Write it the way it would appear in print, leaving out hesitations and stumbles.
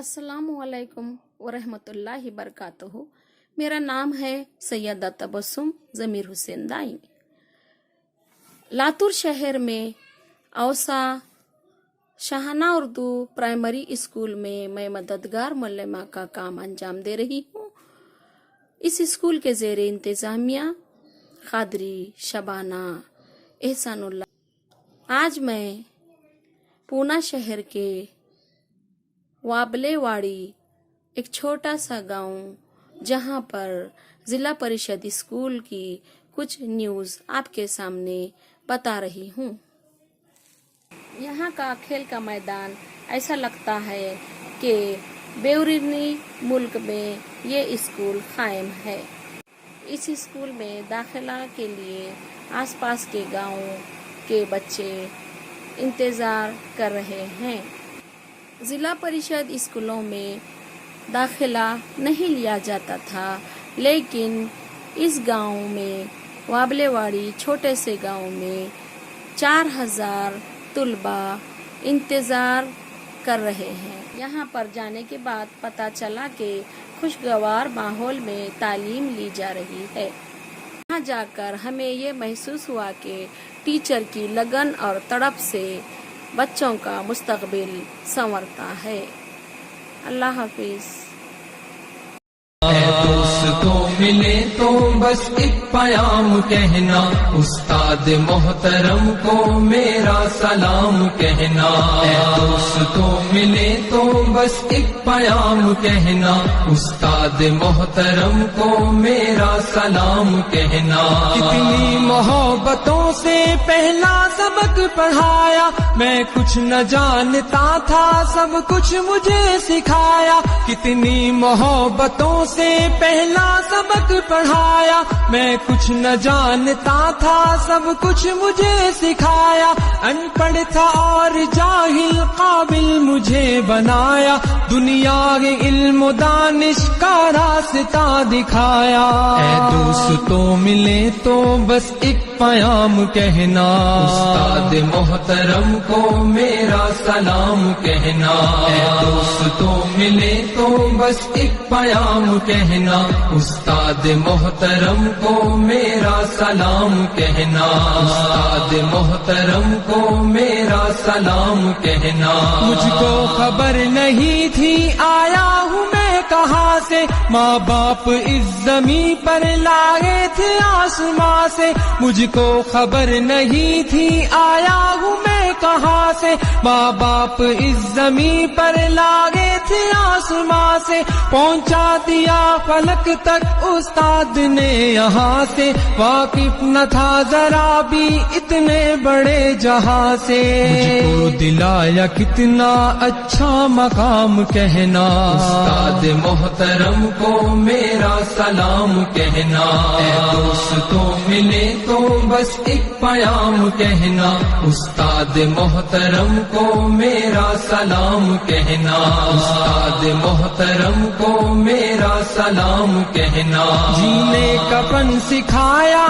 अस्सलामुअलैकुम वरहमतुल्लाहि बरकातुहू। मेरा नाम है सैयदा तबस्सुम ज़मीर हुसैन दाइमी। लातूर शहर में औसा शाहाना उर्दू प्राइमरी स्कूल में मैं मददगार मुअल्लिमा का काम अंजाम दे रही हूँ। इस स्कूल के ज़ेर इंतज़ामिया क़ादरी, शबाना, एहसानुल्लाह। आज मैं पूना शहर के वाबलेवाड़ी एक छोटा सा गांव जहां पर जिला परिषद स्कूल की कुछ न्यूज़ आपके सामने बता रही हूं। यहाँ का खेल का मैदान ऐसा लगता है कि बैरूनी मुल्क में ये स्कूल कायम है। इस स्कूल में दाखिला के लिए आसपास के गांवों के बच्चे इंतज़ार कर रहे हैं। जिला परिषद स्कूलों में दाखिला नहीं लिया जाता था, लेकिन इस गांव में वाबलेवाड़ी छोटे से गांव में 4000 तुलबा इंतज़ार कर रहे हैं। यहाँ पर जाने के बाद पता चला कि खुशगवार माहौल में तालीम ली जा रही है। यहाँ जाकर हमें ये महसूस हुआ कि टीचर की लगन और तड़प से बच्चों का मुस्तकबिल संवरता है। अल्लाह हाफिज। दोस्तों मिले तो बस एक प्याम कहना, उस्ताद मोहतरम को मेरा सलाम कहना। दोस्तों मिले तो बस एक प्याम कहना, उस्ताद मोहतरम को मेरा सलाम कहना। कितनी मोहब्बतों से पहला सबक पढ़ाया, मैं कुछ न जानता था सब कुछ मुझे सिखाया। कितनी मोहब्बतों से पहला सबक पढ़ाया, मैं कुछ न जानता था सब कुछ मुझे सिखाया। अनपढ़ था और जाहिल काबिल मुझे बनाया, दुनिया के इल्म दानिश का रास्ता दिखाया। दोस्तों मिले तो बस एक प्याम कहना, उस्ताद मोहतरम को मेरा सलाम कहना। दोस्तों मिले तो बस एक प्याम कहना, उस्ताद मोहतरम को मेरा सलाम कहना। उस्ताद मोहतरम को मेरा सलाम कहना। मुझको खबर नहीं थी आया हूँ मैं कहाँ से, माँ बाप इस ज़मीं पर लाए थे आसमां से। मुझको खबर नहीं थी आया हूँ मैं कहाँ से, माँ बाप इस ज़मीं पर लाए थे आसमां से। पहुँचा दिया फलक तक उस्ताद ने यहाँ से, वाकिफ न था जरा भी इतने बड़े जहाँ से। मुझको दिलाया कितना अच्छा मकाम कहना, उस्ताद मोहतरम को मेरा सलाम कहना। दोस्तों मिले तो बस एक प्याम कहना, उस्ताद मोहतरम को मेरा सलाम कहना। उस्ताद मोहतरम को मेरा सलाम कहना। जीने का फन सिखाया